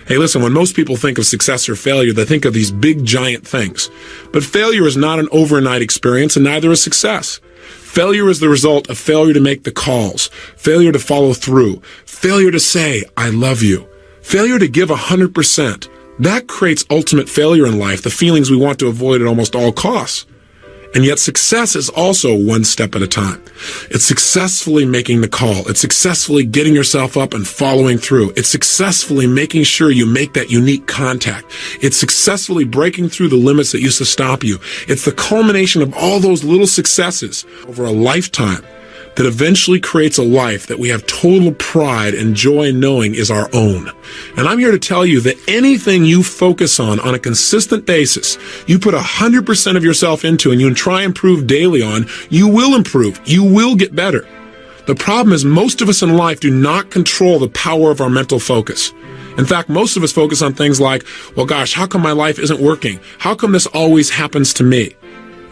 Hey, listen, when most people think of success or failure, they think of these big, giant things. But failure is not an overnight experience, and neither is success. Failure is the result of failure to make the calls, failure to follow through, failure to say, I love you, failure to give 100%. That creates ultimate failure in life, the feelings we want to avoid at almost all costs. And yet success is also one step at a time. It's successfully making the call. It's successfully getting yourself up and following through. It's successfully making sure you make that unique contact. It's successfully breaking through the limits that used to stop you. It's the culmination of all those little successes over a lifetime that eventually creates a life that we have total pride and joy in knowing is our own. And I'm here to tell you that anything you focus on a consistent basis, you put 100% of yourself into and you try and improve daily on, you will improve. You will get better. The problem is most of us in life do not control the power of our mental focus. In fact, most of us focus on things like, well, gosh, how come my life isn't working? How come this always happens to me?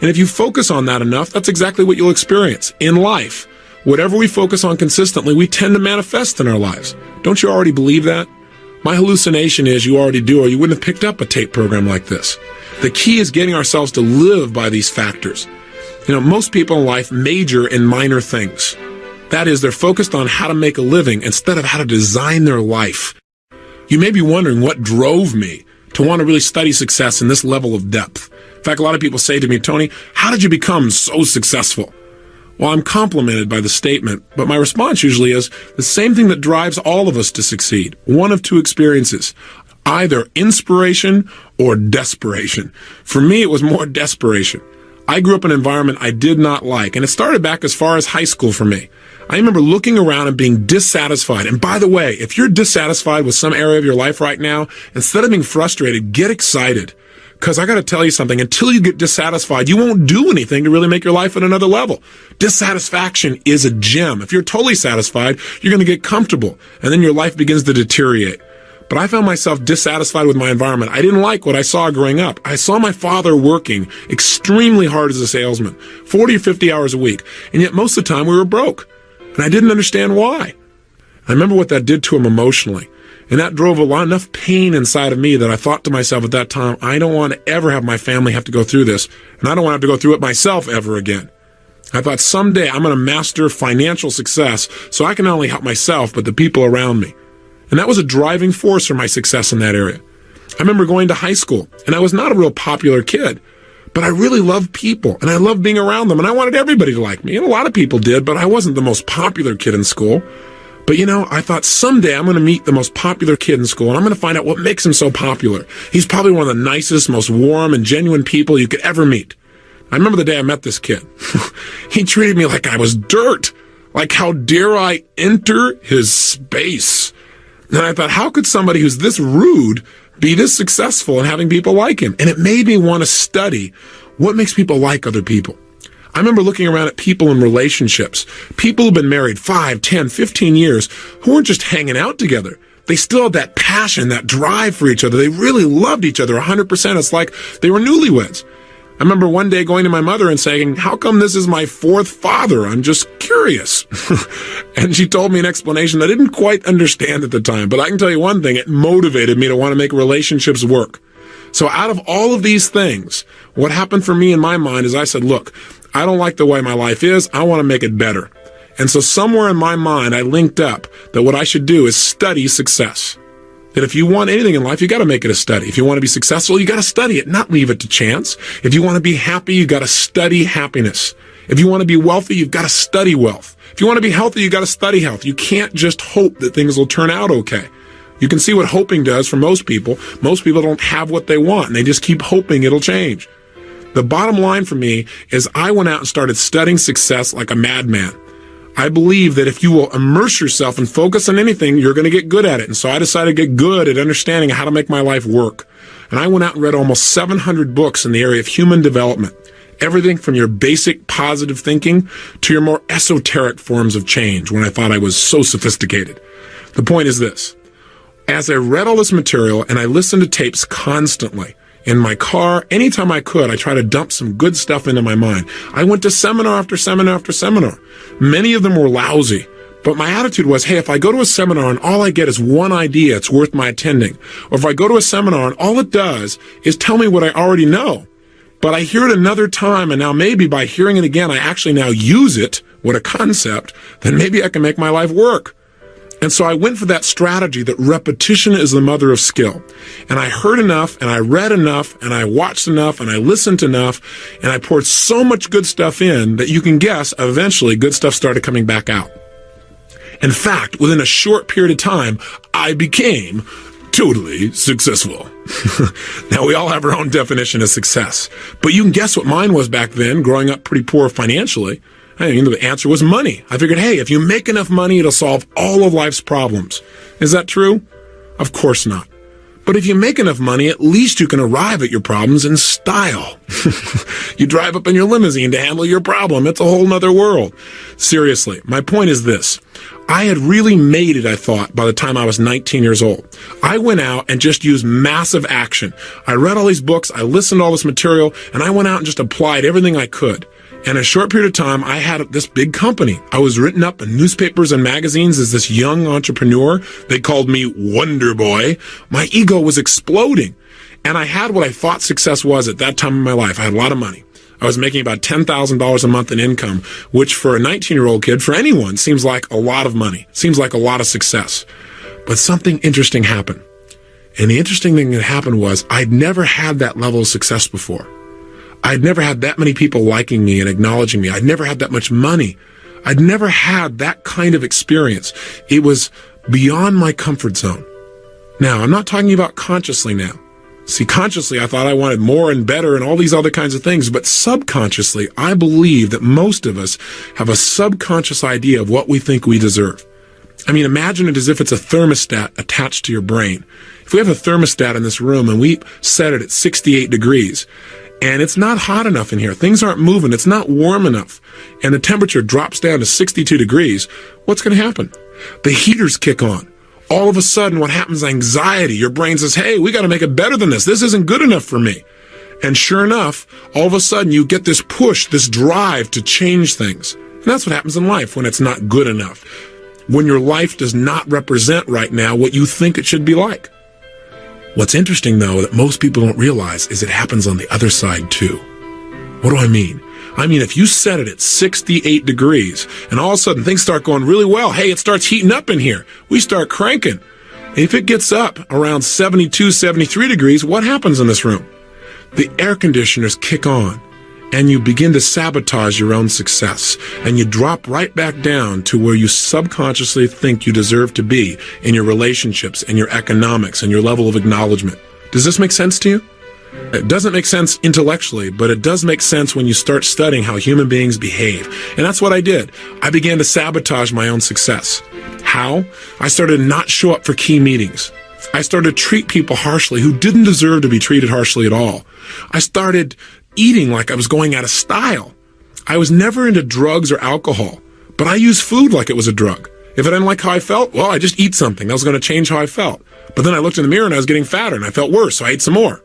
And if you focus on that enough, that's exactly what you'll experience in life. Whatever we focus on consistently, we tend to manifest in our lives. Don't you already believe that? My hallucination is you already do, or you wouldn't have picked up a tape program like this. The key is getting ourselves to live by these factors. Most people in life major in minor things. That is, they're focused on how to make a living instead of how to design their life. You may be wondering what drove me to want to really study success in this level of depth. In fact, a lot of people say to me, Tony, how did you become so successful? Well, I'm complimented by the statement, but my response usually is the same thing that drives all of us to succeed. One of two experiences, either inspiration or desperation. For me, it was more desperation. I grew up in an environment I did not like, and it started back as far as high school for me. I remember looking around and being dissatisfied. And by the way, if you're dissatisfied with some area of your life right now, instead of being frustrated, get excited. Because I got to tell you something, until you get dissatisfied, you won't do anything to really make your life at another level. Dissatisfaction is a gem. If you're totally satisfied, you're going to get comfortable, and then your life begins to deteriorate. But I found myself dissatisfied with my environment. I didn't like what I saw growing up. I saw my father working extremely hard as a salesman, 40 or 50 hours a week, and yet most of the time we were broke, and I didn't understand why. I remember what that did to him emotionally. And that drove enough pain inside of me that I thought to myself at that time, I don't want to ever have my family have to go through this, and I don't want to have to go through it myself ever again. I thought someday I'm going to master financial success so I can not only help myself, but the people around me. And that was a driving force for my success in that area. I remember going to high school, and I was not a real popular kid, but I really loved people, and I loved being around them, and I wanted everybody to like me. And a lot of people did, but I wasn't the most popular kid in school. But I thought someday I'm going to meet the most popular kid in school, and I'm going to find out what makes him so popular. He's probably one of the nicest, most warm and genuine people you could ever meet. I remember the day I met this kid. He treated me like I was dirt. Like, how dare I enter his space? And I thought, how could somebody who's this rude be this successful and having people like him? And it made me want to study what makes people like other people. I remember looking around at people in relationships, people who've been married 5, 10, 15 years, who weren't just hanging out together. They still had that passion, that drive for each other. They really loved each other 100%. It's like they were newlyweds. I remember one day going to my mother and saying, how come this is my fourth father? I'm just curious. And she told me an explanation I didn't quite understand at the time. But I can tell you one thing, it motivated me to want to make relationships work. So out of all of these things, what happened for me in my mind is I said, look, I don't like the way my life is. I want to make it better. And so somewhere in my mind, I linked up that what I should do is study success. That if you want anything in life, you got to make it a study. If you want to be successful, you got to study it, not leave it to chance. If you want to be happy, you got to study happiness. If you want to be wealthy, you've got to study wealth. If you want to be healthy, you got to study health. You can't just hope that things will turn out okay. You can see what hoping does for most people. Most people don't have what they want, and they just keep hoping it'll change. The bottom line for me is I went out and started studying success like a madman. I believe that if you will immerse yourself and focus on anything, you're going to get good at it. And so I decided to get good at understanding how to make my life work. And I went out and read almost 700 books in the area of human development. Everything from your basic positive thinking to your more esoteric forms of change when I thought I was so sophisticated. The point is this. As I read all this material and I listened to tapes constantly, in my car, anytime I could, I tried to dump some good stuff into my mind. I went to seminar after seminar after seminar. Many of them were lousy, But my attitude was, hey, if I go to a seminar and all I get is one idea, it's worth my attending. Or if I go to a seminar and all it does is tell me what I already know, but I hear it another time, and now maybe by hearing it again, I actually now use it, what a concept, then maybe I can make my life work. And so I went for that strategy that repetition is the mother of skill. And I heard enough, and I read enough, and I watched enough, and I listened enough, and I poured so much good stuff in that you can guess eventually good stuff started coming back out. In fact, within a short period of time, I became totally successful. Now, we all have our own definition of success, but you can guess what mine was back then, growing up pretty poor financially. The answer was money. I figured, hey, if you make enough money, it'll solve all of life's problems. Is that true? Of course not. But if you make enough money, at least you can arrive at your problems in style. You drive up in your limousine to handle your problem. It's a whole nother world. Seriously, my point is this. I had really made it, I thought, by the time I was 19 years old. I went out and just used massive action. I read all these books, I listened to all this material, and I went out and just applied everything I could. And in a short period of time, I had this big company. I was written up in newspapers and magazines as this young entrepreneur. They called me Wonder Boy. My ego was exploding. And I had what I thought success was at that time in my life. I had a lot of money. I was making about $10,000 a month in income, which for a 19-year-old kid, for anyone, seems like a lot of money. Seems like a lot of success. But something interesting happened. And the interesting thing that happened was I'd never had that level of success before. I'd never had that many people liking me and acknowledging me. I'd never had that much money. I'd never had that kind of experience. It was beyond my comfort zone. Now, I'm not talking about consciously now. See, consciously, I thought I wanted more and better and all these other kinds of things, but subconsciously, I believe that most of us have a subconscious idea of what we think we deserve. I mean, imagine it as if it's a thermostat attached to your brain. If we have a thermostat in this room and we set it at 68 degrees, and it's not hot enough in here, things aren't moving, it's not warm enough, and the temperature drops down to 62 degrees, what's going to happen? The heaters kick on. All of a sudden, what happens is anxiety. Your brain says, hey, we got to make it better than this. This isn't good enough for me. And sure enough, all of a sudden, you get this push, this drive to change things. And that's what happens in life when it's not good enough. When your life does not represent right now what you think it should be like. What's interesting, though, that most people don't realize is it happens on the other side, too. What do I mean? I mean, if you set it at 68 degrees and all of a sudden things start going really well, hey, it starts heating up in here. We start cranking. If it gets up around 72, 73 degrees, what happens in this room? The air conditioners kick on and you begin to sabotage your own success and you drop right back down to where you subconsciously think you deserve to be in your relationships and your economics and your level of acknowledgement. Does this make sense to you? It doesn't make sense intellectually, but it does make sense when you start studying how human beings behave. And that's what I did. I began to sabotage my own success. How? I started to not show up for key meetings. I started to treat people harshly who didn't deserve to be treated harshly at all. I started eating like I was going out of style. I was never into drugs or alcohol, but I used food like it was a drug. If I didn't like how I felt, well, I just eat something. That was going to change how I felt. But then I looked in the mirror and I was getting fatter and I felt worse, so I ate some more.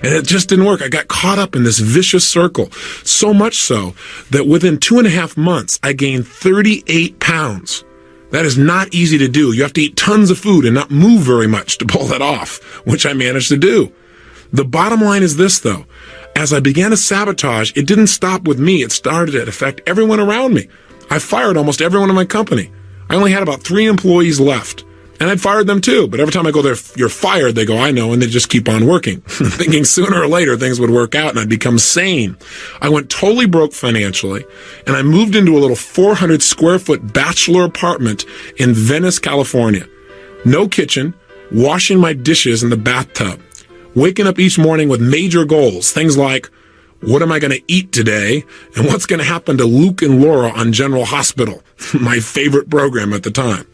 And it just didn't work. I got caught up in this vicious circle. So much so that within 2.5 months, I gained 38 pounds. That is not easy to do. You have to eat tons of food and not move very much to pull that off, which I managed to do. The bottom line is this, though. As I began to sabotage, it didn't stop with me. It started to affect everyone around me. I fired almost everyone in my company. I only had about 3 employees left. And I'd fired them too. But every time I go there, you're fired, they go, I know, and they just keep on working. Thinking sooner or later things would work out and I'd become sane. I went totally broke financially, and I moved into a little 400 square foot bachelor apartment in Venice, California. No kitchen, washing my dishes in the bathtub. Waking up each morning with major goals, things like, what am I going to eat today? And what's going to happen to Luke and Laura on General Hospital? My favorite program at the time.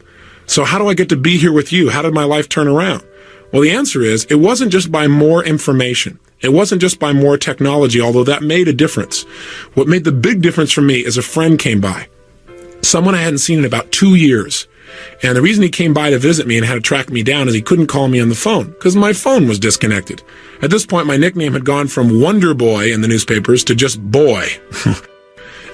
So how do I get to be here with you? How did my life turn around? Well, the answer is it wasn't just by more information. It wasn't just by more technology, although that made a difference. What made the big difference for me is a friend came by. Someone I hadn't seen in about 2 years. And the reason he came by to visit me and had to track me down is he couldn't call me on the phone because my phone was disconnected. At this point, my nickname had gone from Wonder Boy in the newspapers to just Boy.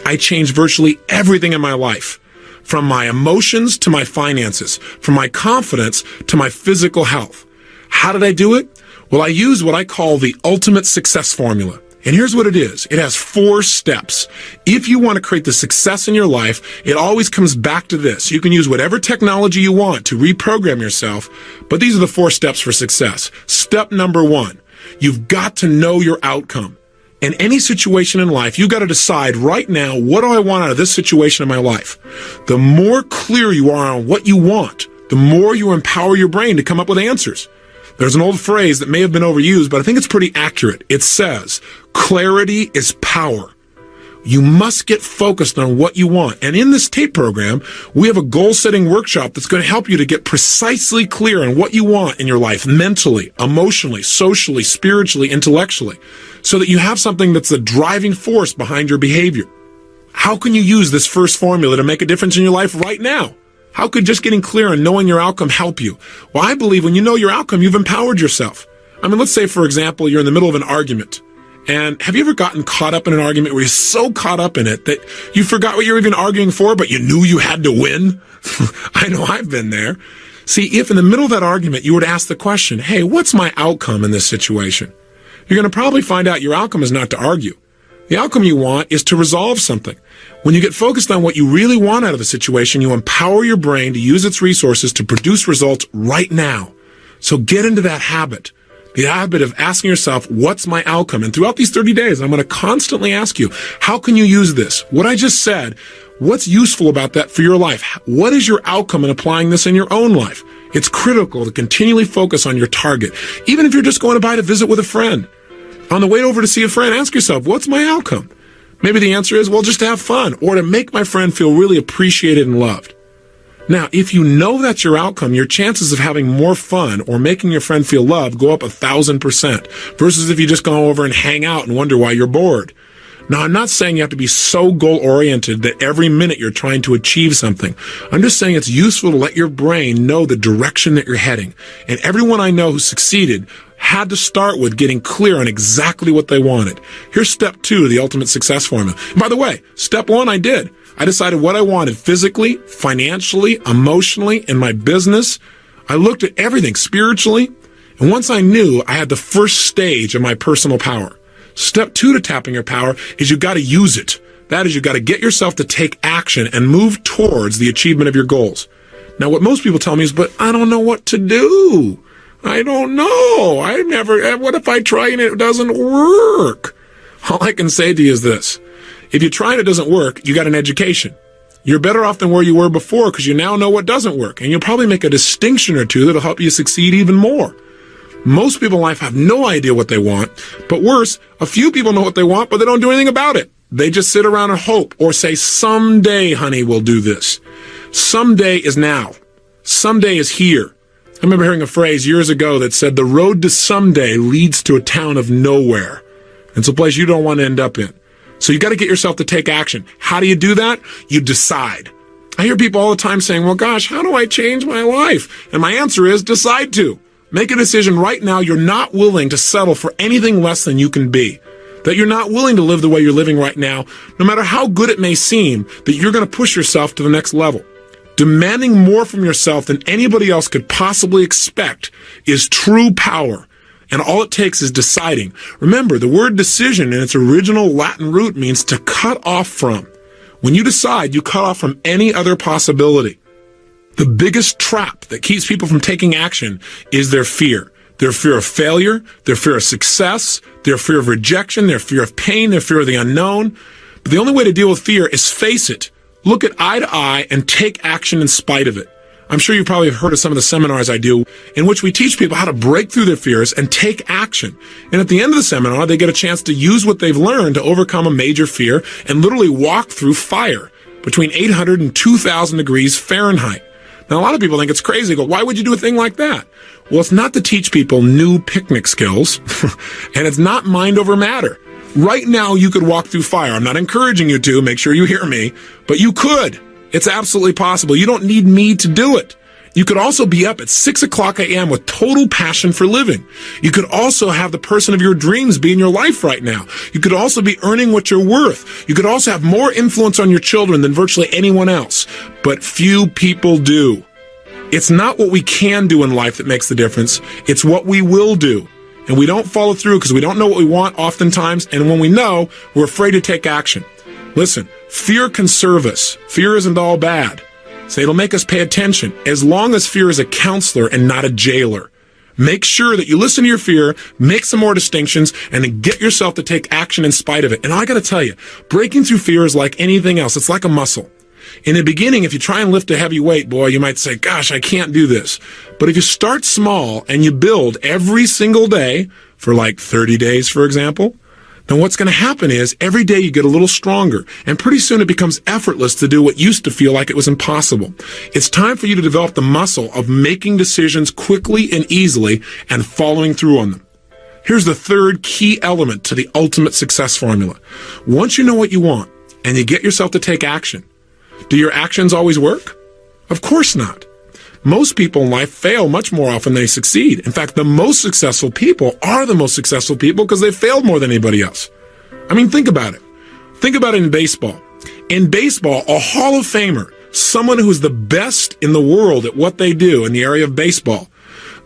I changed virtually everything in my life. from my emotions to my finances, from my confidence to my physical health. How did I do it? Well, I use what I call the ultimate success formula. And here's what it is. It has 4 steps. If you want to create the success in your life, it always comes back to this. You can use whatever technology you want to reprogram yourself, but these are the 4 steps for success. Step number 1, you've got to know your outcome. In any situation in life, you've got to decide right now, what do I want out of this situation in my life? The more clear you are on what you want, the more you empower your brain to come up with answers. There's an old phrase that may have been overused, but I think it's pretty accurate. It says, clarity is power. You must get focused on what you want. And in this tape program, we have a goal-setting workshop that's going to help you to get precisely clear on what you want in your life, mentally, emotionally, socially, spiritually, intellectually, so that you have something that's the driving force behind your behavior. How can you use this first formula to make a difference in your life right now? How could just getting clear and knowing your outcome help you? Well, I believe when you know your outcome, you've empowered yourself. I mean, let's say, for example, you're in the middle of an argument. And have you ever gotten caught up in an argument where you're so caught up in it that you forgot what you're even arguing for, but you knew you had to win? I know I've been there. See, if in the middle of that argument you were to ask the question, hey, what's my outcome in this situation? You're going to probably find out your outcome is not to argue. The outcome you want is to resolve something. When you get focused on what you really want out of a situation, you empower your brain to use its resources to produce results right now. So get into that habit. The habit of asking yourself, what's my outcome? And throughout these 30 days, I'm going to constantly ask you, how can you use this? What I just said, what's useful about that for your life? What is your outcome in applying this in your own life? It's critical to continually focus on your target. Even if you're just going to visit with a friend. On the way over to see a friend, ask yourself, what's my outcome? Maybe the answer is, well, just to have fun or to make my friend feel really appreciated and loved. Now, if you know that's your outcome, your chances of having more fun or making your friend feel loved go up 1,000% versus if you just go over and hang out and wonder why you're bored. Now, I'm not saying you have to be so goal-oriented that every minute you're trying to achieve something. I'm just saying it's useful to let your brain know the direction that you're heading. And everyone I know who succeeded had to start with getting clear on exactly what they wanted. Here's step 2, the ultimate success formula. And by the way, step 1 I did. I decided what I wanted physically, financially, emotionally, in my business. I looked at everything spiritually. And once I knew, I had the first stage of my personal power. Step 2 to tapping your power is you got to use it. That is, you got to get yourself to take action and move towards the achievement of your goals. Now, what most people tell me is, but I don't know what to do. I don't know. What if I try and it doesn't work? All I can say to you is this. If you try and it doesn't work, you got an education. You're better off than where you were before because you now know what doesn't work. And you'll probably make a distinction or two that'll help you succeed even more. Most people in life have no idea what they want, but worse, a few people know what they want, but they don't do anything about it. They just sit around and hope or say, someday, honey, we'll do this. Someday is now. Someday is here. I remember hearing a phrase years ago that said, the road to someday leads to a town of nowhere. It's a place you don't want to end up in. So you got to get yourself to take action. How do you do that? You decide. I hear people all the time saying, well, gosh, how do I change my life? And my answer is decide to. Make a decision right now. You're not willing to settle for anything less than you can be. That you're not willing to live the way you're living right now, no matter how good it may seem, that you're going to push yourself to the next level. Demanding more from yourself than anybody else could possibly expect is true power. And all it takes is deciding. Remember, the word decision in its original Latin root means to cut off from. When you decide, you cut off from any other possibility. The biggest trap that keeps people from taking action is their fear. Their fear of failure, their fear of success, their fear of rejection, their fear of pain, their fear of the unknown. But the only way to deal with fear is face it. Look it eye to eye and take action in spite of it. I'm sure you probably have heard of some of the seminars I do in which we teach people how to break through their fears and take action. And at the end of the seminar, they get a chance to use what they've learned to overcome a major fear and literally walk through fire between 800 and 2,000 degrees Fahrenheit. Now, a lot of people think it's crazy. They go, why would you do a thing like that? Well, it's not to teach people new picnic skills, and it's not mind over matter. Right now, you could walk through fire. I'm not encouraging you to. Make sure you hear me. But you could. It's absolutely possible. You don't need me to do it. You could also be up at 6 o'clock a.m. with total passion for living. You could also have the person of your dreams be in your life right now. You could also be earning what you're worth. You could also have more influence on your children than virtually anyone else. But few people do. It's not what we can do in life that makes the difference. It's what we will do. And we don't follow through because we don't know what we want oftentimes. And when we know, we're afraid to take action. Listen, fear can serve us. Fear isn't all bad. So it'll make us pay attention, as long as fear is a counselor and not a jailer. Make sure that you listen to your fear, make some more distinctions, and then get yourself to take action in spite of it. And I gotta tell you, breaking through fear is like anything else. It's like a muscle. In the beginning, if you try and lift a heavy weight, boy, you might say, gosh, I can't do this. But if you start small and you build every single day for like 30 days, for example, then what's going to happen is every day you get a little stronger, and pretty soon it becomes effortless to do what used to feel like it was impossible. It's time for you to develop the muscle of making decisions quickly and easily and following through on them. Here's the third key element to the ultimate success formula. Once you know what you want and you get yourself to take action, do your actions always work? Of course not. Most people in life fail much more often than they succeed. In fact, the most successful people are the most successful people because they failed more than anybody else. I mean, think about it. Think about it in baseball. In baseball, a Hall of Famer, someone who's the best in the world at what they do in the area of baseball,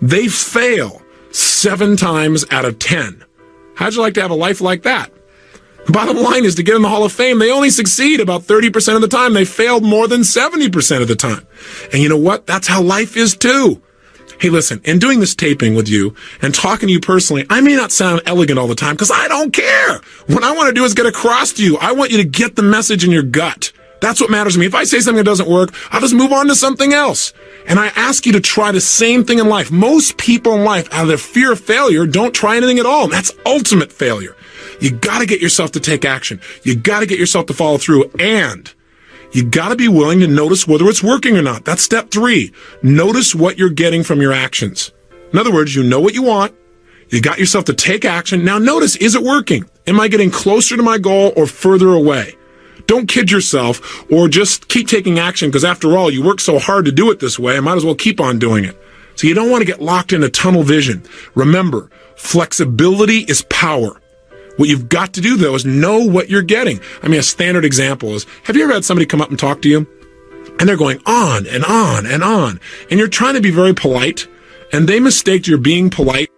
they fail 7 times out of 10. How'd you like to have a life like that? Bottom line is, to get in the Hall of Fame, they only succeed about 30% of the time. They failed more than 70% of the time. And you know what? That's how life is too. Hey, listen, in doing this taping with you and talking to you personally, I may not sound elegant all the time because I don't care. What I want to do is get across to you. I want you to get the message in your gut. That's what matters to me. If I say something that doesn't work, I'll just move on to something else. And I ask you to try the same thing in life. Most people in life, out of their fear of failure, don't try anything at all. And that's ultimate failure. You gotta get yourself to take action. You gotta get yourself to follow through, and you gotta be willing to notice whether it's working or not. That's step 3. Notice what you're getting from your actions. In other words, you know what you want. You got yourself to take action. Now notice, is it working? Am I getting closer to my goal or further away? Don't kid yourself or just keep taking action because after all, you work so hard to do it this way, I might as well keep on doing it. So you don't want to get locked in a tunnel vision. Remember, flexibility is power. What you've got to do, though, is know what you're getting. I mean, a standard example is, have you ever had somebody come up and talk to you? And they're going on and on and on. And you're trying to be very polite, and they mistake you're being polite.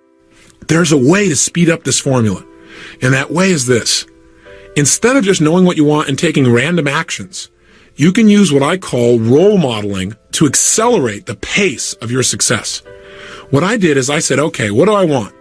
There's a way to speed up this formula. And that way is this. Instead of just knowing what you want and taking random actions, you can use what I call role modeling to accelerate the pace of your success. What I did is I said, okay, what do I want?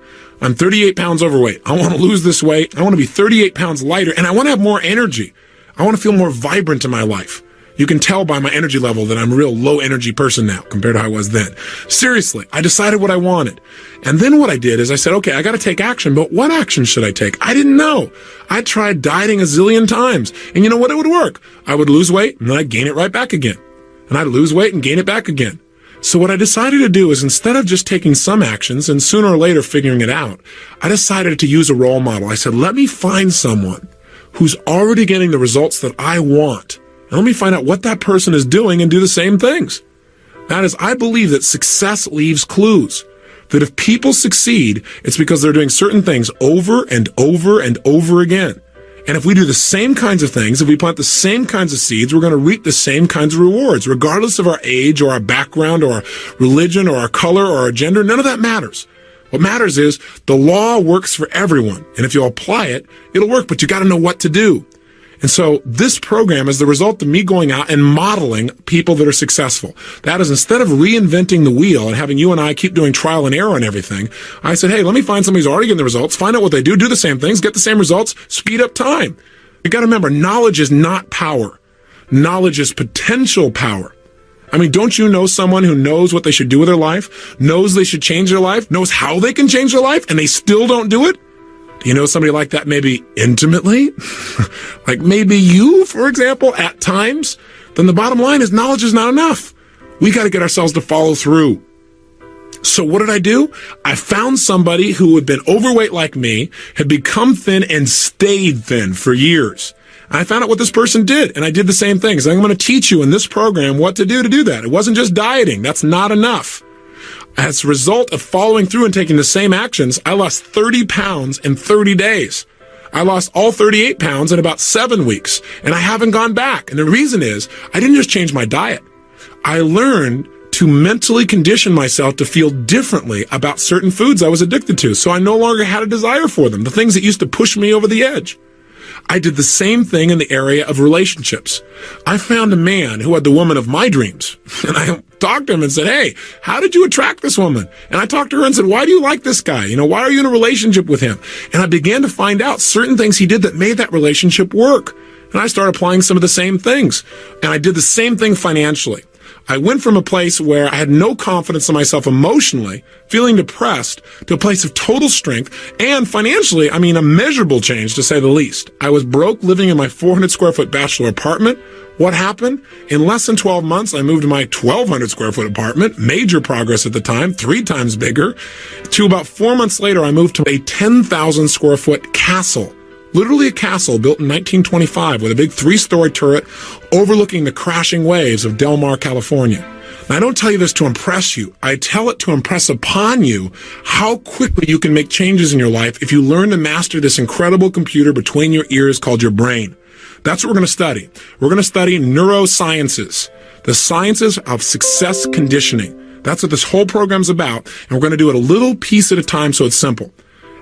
I'm 38 pounds overweight. I want to lose this weight. I want to be 38 pounds lighter, and I want to have more energy. I want to feel more vibrant in my life. You can tell by my energy level that I'm a real low energy person now compared to how I was then. Seriously, I decided what I wanted. And then what I did is I said, okay, I got to take action, but what action should I take? I didn't know. I tried dieting a zillion times, and you know what? It would work. I would lose weight, and then I'd gain it right back again. And I'd lose weight and gain it back again. So what I decided to do is, instead of just taking some actions and sooner or later figuring it out, I decided to use a role model. I said, let me find someone who's already getting the results that I want. And let me find out what that person is doing and do the same things. That is, I believe that success leaves clues. That if people succeed, it's because they're doing certain things over and over and over again. And if we do the same kinds of things, if we plant the same kinds of seeds, we're going to reap the same kinds of rewards, regardless of our age or our background or our religion or our color or our gender. None of that matters. What matters is the law works for everyone. And if you apply it, it'll work, but you got to know what to do. And so this program is the result of me going out and modeling people that are successful. That is, instead of reinventing the wheel and having you and I keep doing trial and error on everything, I said, hey, let me find somebody who's already getting the results, find out what they do the same things, get the same results, speed up time. You got to remember, knowledge is not power. Knowledge is potential power. I mean, don't you know someone who knows what they should do with their life, knows they should change their life, knows how they can change their life, and they still don't do it? Do you know somebody like that maybe intimately? Like maybe you, for example, at times? Then the bottom line is knowledge is not enough. We got to get ourselves to follow through. So what did I do? I found somebody who had been overweight like me, had become thin and stayed thin for years. And I found out what this person did, and I did the same thing. So I'm going to teach you in this program what to do that. It wasn't just dieting. That's not enough. As a result of following through and taking the same actions, I lost 30 pounds in 30 days. I lost all 38 pounds in about 7 weeks, and I haven't gone back. And the reason is, I didn't just change my diet. I learned to mentally condition myself to feel differently about certain foods I was addicted to, so I no longer had a desire for them, the things that used to push me over the edge. I did the same thing in the area of relationships. I found a man who had the woman of my dreams, and I talked to him and said, hey, how did you attract this woman? And I talked to her and said, why do you like this guy? Why are you in a relationship with him? And I began to find out certain things he did that made that relationship work. And I started applying some of the same things. And I did the same thing financially. I went from a place where I had no confidence in myself emotionally, feeling depressed, to a place of total strength, and financially, a measurable change to say the least. I was broke, living in my 400 square foot bachelor apartment. What happened? In less than 12 months, I moved to my 1,200 square foot apartment, major progress at the time, 3 times bigger, to about 4 months later, I moved to a 10,000 square foot castle. Literally a castle built in 1925 with a big 3-story turret overlooking the crashing waves of Del Mar, California. And I don't tell you this to impress you. I tell it to impress upon you how quickly you can make changes in your life if you learn to master this incredible computer between your ears called your brain. That's what we're going to study. We're going to study neurosciences, the sciences of success conditioning. That's what this whole program's about, and we're going to do it a little piece at a time so it's simple.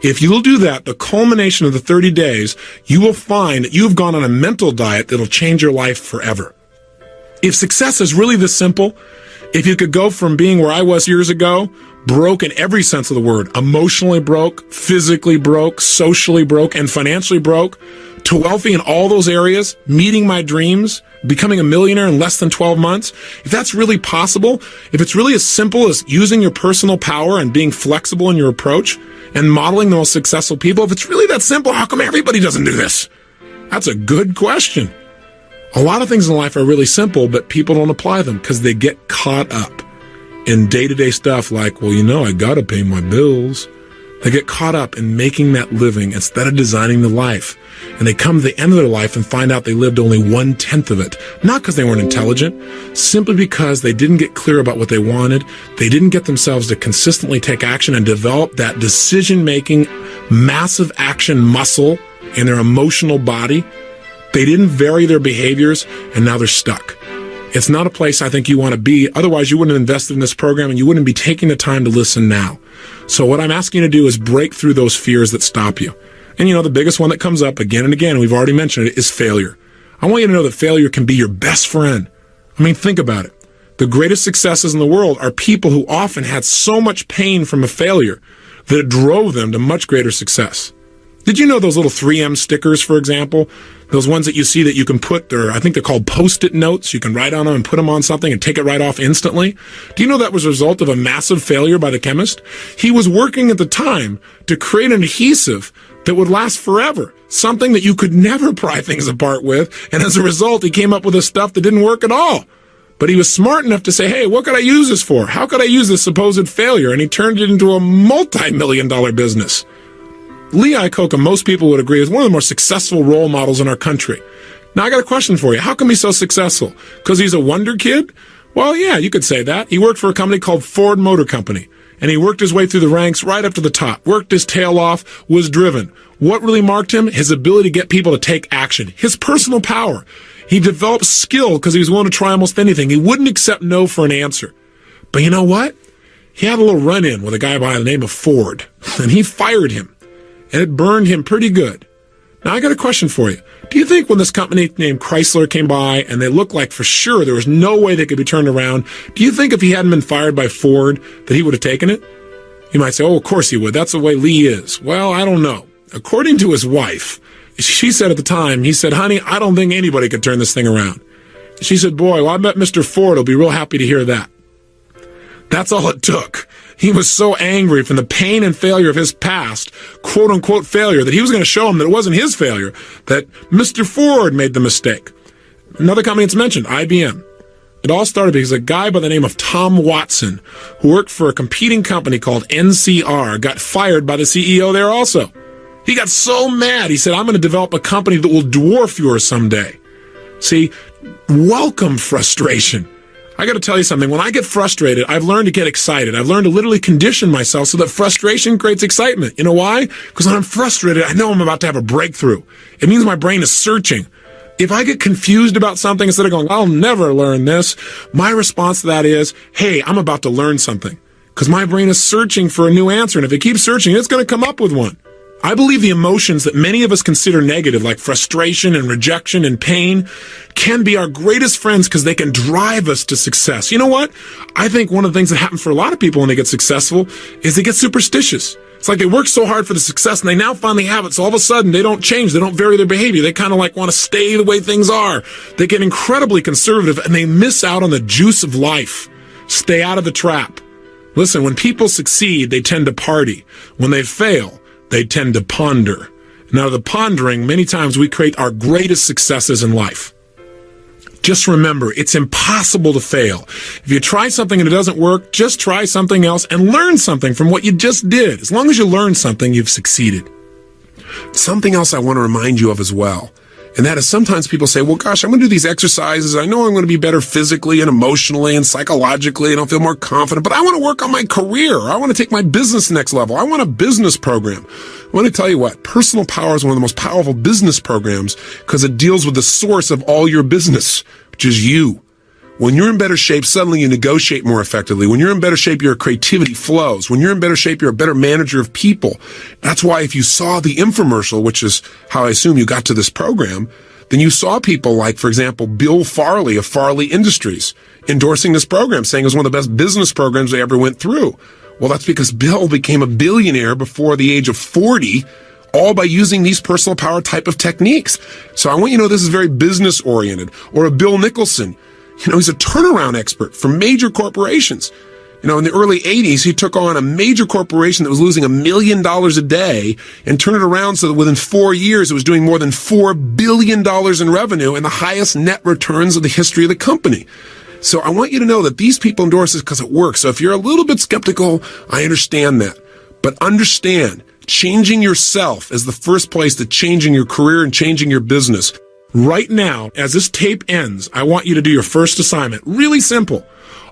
If you'll do that, the culmination of the 30 days, you will find that you've gone on a mental diet that'll change your life forever. If success is really this simple, if you could go from being where I was years ago, broke in every sense of the word, emotionally broke, physically broke, socially broke, and financially broke, to wealthy in all those areas, meeting my dreams, becoming a millionaire in less than 12 months, if that's really possible, if it's really as simple as using your personal power and being flexible in your approach and modeling the most successful people, if it's really that simple, how come everybody doesn't do this? That's a good question. A lot of things in life are really simple, but people don't apply them because they get caught up in day-to-day stuff like, well, I gotta pay my bills. They get caught up in making that living instead of designing the life. And they come to the end of their life and find out they lived only 1/10 of it. Not because they weren't intelligent, simply because they didn't get clear about what they wanted. They didn't get themselves to consistently take action and develop that decision-making, massive action muscle in their emotional body. They didn't vary their behaviors, and now they're stuck. It's not a place I think you want to be. Otherwise, you wouldn't have invested in this program, and you wouldn't be taking the time to listen now. So what I'm asking you to do is break through those fears that stop you. And the biggest one that comes up again and again, and we've already mentioned it, is failure. I want you to know that failure can be your best friend. Think about it. The greatest successes in the world are people who often had so much pain from a failure that it drove them to much greater success. Did you know those little 3M stickers, for example? Those ones that you see that you can put there, I think they're called Post-it notes. You can write on them and put them on something and take it right off instantly. Do you know that was a result of a massive failure by the chemist? He was working at the time to create an adhesive that would last forever, something that you could never pry things apart with, and as a result, he came up with this stuff that didn't work at all. But he was smart enough to say, hey, what could I use this for? How could I use this supposed failure? And he turned it into a multi-million-dollar business. Lee Iacocca, most people would agree, is one of the more successful role models in our country. Now, I got a question for you. How come he's so successful? Because he's a wonder kid? Well, yeah, you could say that. He worked for a company called Ford Motor Company, and he worked his way through the ranks right up to the top, worked his tail off, was driven. What really marked him? His ability to get people to take action, his personal power. He developed skill because he was willing to try almost anything. He wouldn't accept no for an answer. But you know what? He had a little run-in with a guy by the name of Ford, and he fired him. And it burned him pretty good. Now, I got a question for you. Do you think when this company named Chrysler came by and they looked like for sure there was no way they could be turned around, do you think if he hadn't been fired by Ford that he would have taken it? You might say, oh, of course he would. That's the way Lee is. Well, I don't know. According to his wife, she said at the time, he said, honey, I don't think anybody could turn this thing around. She said, boy, well, I bet Mr. Ford will be real happy to hear that. That's all it took. He was so angry from the pain and failure of his past, quote-unquote failure, that he was going to show him that it wasn't his failure, that Mr. Ford made the mistake. Another company that's mentioned, IBM. It all started because a guy by the name of Tom Watson, who worked for a competing company called NCR, got fired by the CEO there also. He got so mad. He said, I'm going to develop a company that will dwarf yours someday. See, welcome frustration. I got to tell you something. When I get frustrated, I've learned to get excited. I've learned to literally condition myself so that frustration creates excitement. You know why? Because when I'm frustrated, I know I'm about to have a breakthrough. It means my brain is searching. If I get confused about something, instead of going, I'll never learn this, my response to that is, hey, I'm about to learn something. Because my brain is searching for a new answer. And if it keeps searching, it's going to come up with one. I believe the emotions that many of us consider negative, like frustration and rejection and pain, can be our greatest friends because they can drive us to success. You know what? I think one of the things that happens for a lot of people when they get successful is they get superstitious. It's like they work so hard for the success and they now finally have it. So all of a sudden they don't change. They don't vary their behavior. They kind of like want to stay the way things are. They get incredibly conservative and they miss out on the juice of life. Stay out of the trap. Listen, when people succeed, they tend to party. When they fail, they tend to ponder. And out of the pondering, many times we create our greatest successes in life. Just remember, it's impossible to fail. If you try something and it doesn't work, just try something else and learn something from what you just did. As long as you learn something, you've succeeded. Something else I want to remind you of as well, and that is sometimes people say, well, gosh, I'm going to do these exercises. I know I'm going to be better physically and emotionally and psychologically, and I'll feel more confident, but I want to work on my career. I want to take my business next level. I want a business program. I want to tell you what, Personal Power is one of the most powerful business programs because it deals with the source of all your business, which is you. When you're in better shape, suddenly you negotiate more effectively. When you're in better shape, your creativity flows. When you're in better shape, you're a better manager of people. That's why if you saw the infomercial, which is how I assume you got to this program, then you saw people like, for example, Bill Farley of Farley Industries endorsing this program, saying it was one of the best business programs they ever went through. Well, that's because Bill became a billionaire before the age of 40, all by using these personal power type of techniques. So I want you to know this is very business oriented. Or a Bill Nicholson. You know, he's a turnaround expert for major corporations. You know, in the early 80s, he took on a major corporation that was losing $1 million a day and turned it around so that within 4 years, it was doing more than $4 billion in revenue and the highest net returns of the history of the company. So I want you to know that these people endorse this because it works. So if you're a little bit skeptical, I understand that. But understand, changing yourself is the first place to changing your career and changing your business. Right now, as this tape ends, I want you to do your first assignment. Really simple.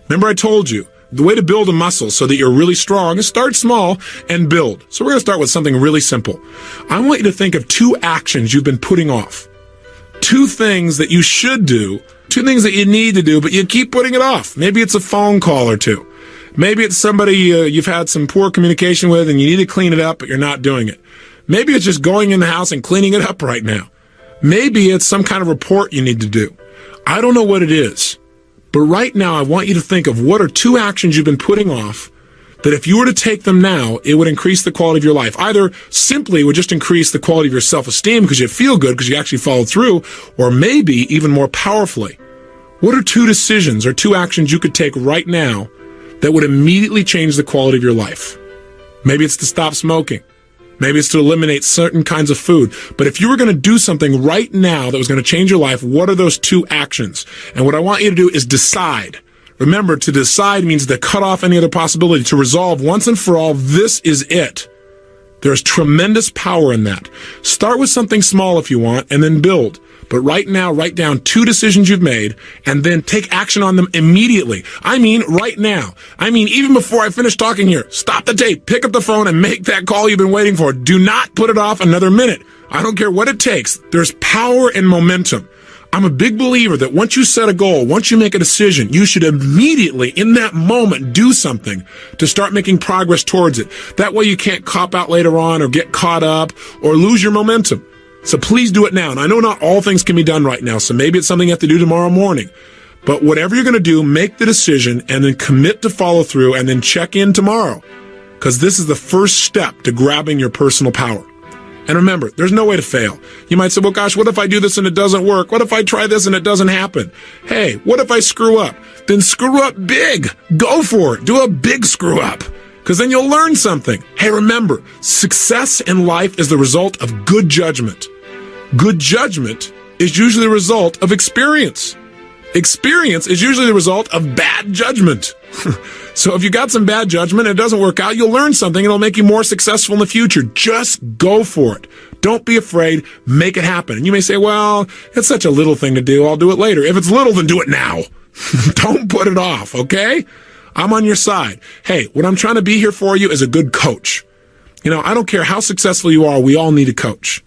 Remember I told you, the way to build a muscle so that you're really strong is start small and build. So we're going to start with something really simple. I want you to think of 2 actions you've been putting off. 2 things that you should do, 2 things that you need to do, but you keep putting it off. Maybe it's a phone call or 2. Maybe it's somebody you've had some poor communication with and you need to clean it up, but you're not doing it. Maybe it's just going in the house and cleaning it up right now. Maybe it's some kind of report you need to do. I don't know what it is, but right now I want you to think of what are 2 actions you've been putting off that if you were to take them now, it would increase the quality of your life. Either simply would just increase the quality of your self-esteem because you feel good because you actually followed through, or maybe even more powerfully. What are 2 decisions or 2 actions you could take right now that would immediately change the quality of your life? Maybe it's to stop smoking. Maybe it's to eliminate certain kinds of food. But if you were going to do something right now that was going to change your life, what are those 2 actions? And what I want you to do is decide. Remember, to decide means to cut off any other possibility, to resolve once and for all, this is it. There's tremendous power in that. Start with something small if you want, and then build. But right now, write down 2 decisions you've made, and then take action on them immediately. I mean, right now. I mean, even before I finish talking here, stop the tape, pick up the phone, and make that call you've been waiting for. Do not put it off another minute. I don't care what it takes. There's power in momentum. I'm a big believer that once you set a goal, once you make a decision, you should immediately, in that moment, do something to start making progress towards it. That way you can't cop out later on or get caught up or lose your momentum. So please do it now. And I know not all things can be done right now, so maybe it's something you have to do tomorrow morning. But whatever you're going to do, make the decision and then commit to follow through and then check in tomorrow. Because this is the first step to grabbing your personal power. And remember, there's no way to fail. You might say, well, gosh, what if I do this and it doesn't work? What if I try this and it doesn't happen? Hey, what if I screw up? Then screw up big. Go for it. Do a big screw up. Because then you'll learn something. Hey, remember, success in life is the result of good judgment. Good judgment is usually the result of experience. Experience is usually the result of bad judgment. So if you got some bad judgment and it doesn't work out, you'll learn something and it'll make you more successful in the future. Just go for it. Don't be afraid. Make it happen. And you may say, well, it's such a little thing to do. I'll do it later. If it's little, then do it now. Don't put it off, okay? I'm on your side. Hey, what I'm trying to be here for you is a good coach. You know, I don't care how successful you are. We all need a coach.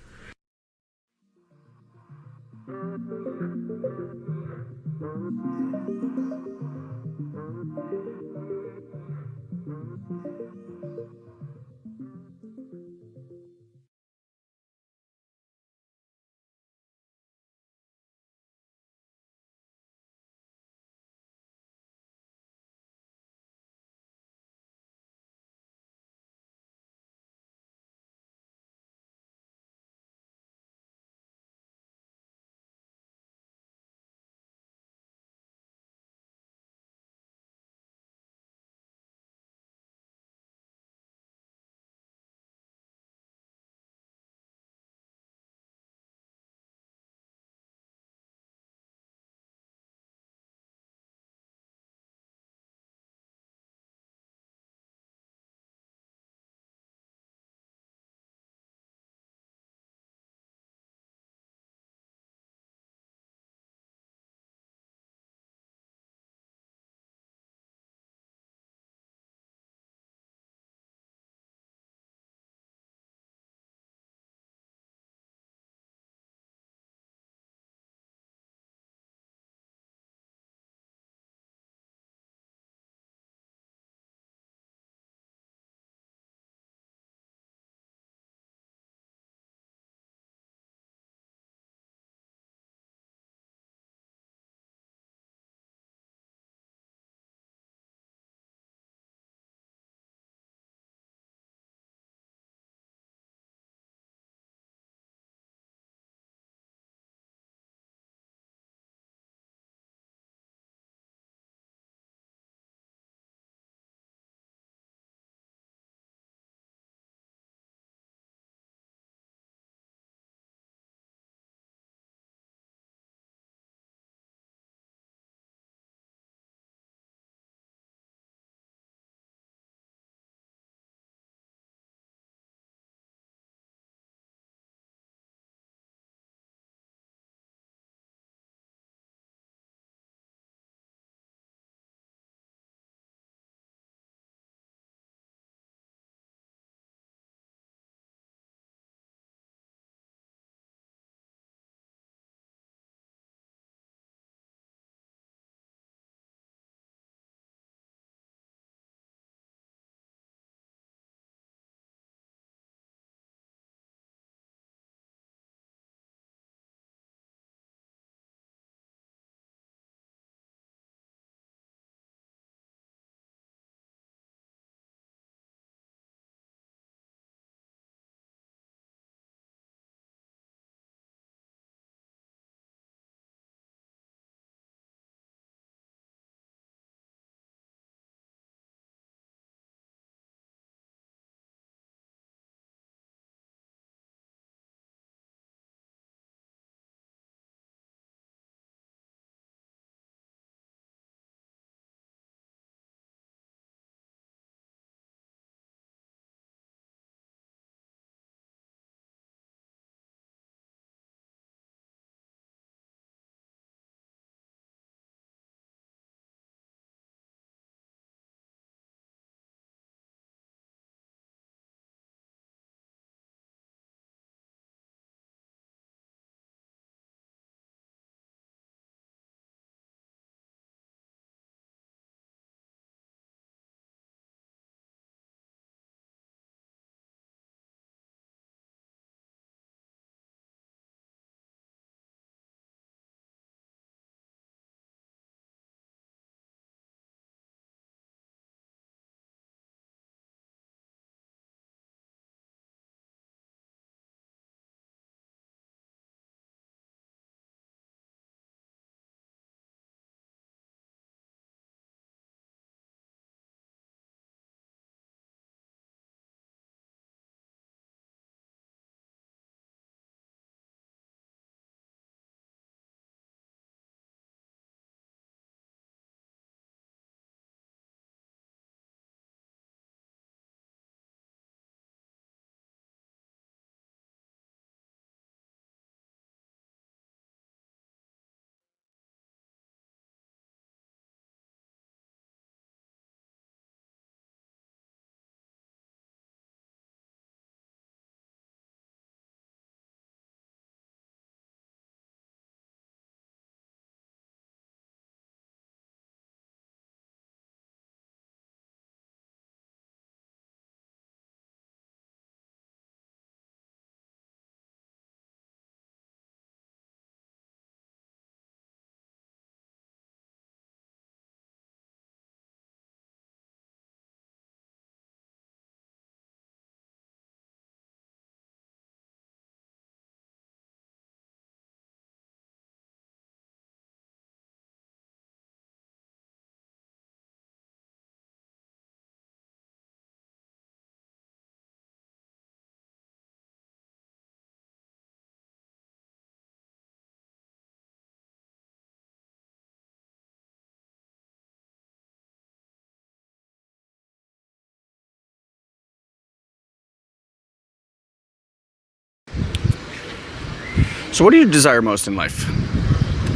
So what do you desire most in life?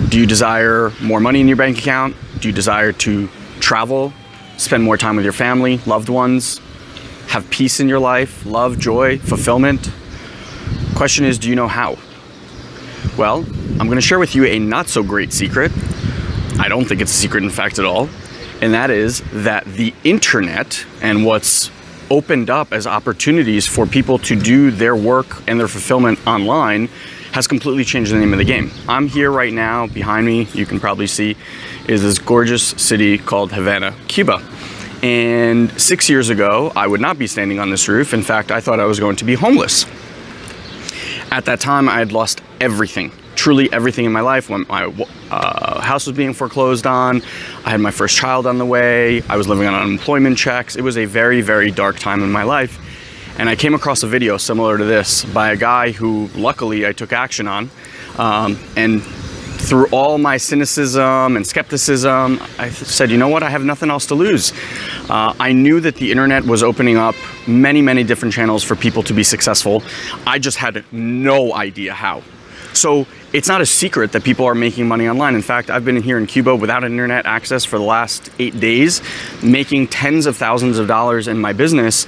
Do you desire more money in your bank account? Do you desire to travel, spend more time with your family, loved ones, have peace in your life, love, joy, fulfillment? Question is, do you know how? Well, I'm going to share with you a not so great secret. I don't think it's a secret, in fact, at all. And that is that the internet and what's opened up as opportunities for people to do their work and their fulfillment online has completely changed the name of the game. I'm here right now, behind me, you can probably see, is this gorgeous city called Havana, Cuba. And 6 years ago, I would not be standing on this roof. In fact, I thought I was going to be homeless. At that time, I had lost everything, truly everything in my life. When my house was being foreclosed on, I had my first child on the way, I was living on unemployment checks. It was a very, very dark time in my life. And I came across a video similar to this by a guy who luckily I took action on. And through all my cynicism and skepticism, I said, you know what, I have nothing else to lose. I knew that the internet was opening up many, many different channels for people to be successful. I just had no idea how. So it's not a secret that people are making money online. In fact, I've been here in Cuba without internet access for the last 8 days, making tens of thousands of dollars in my business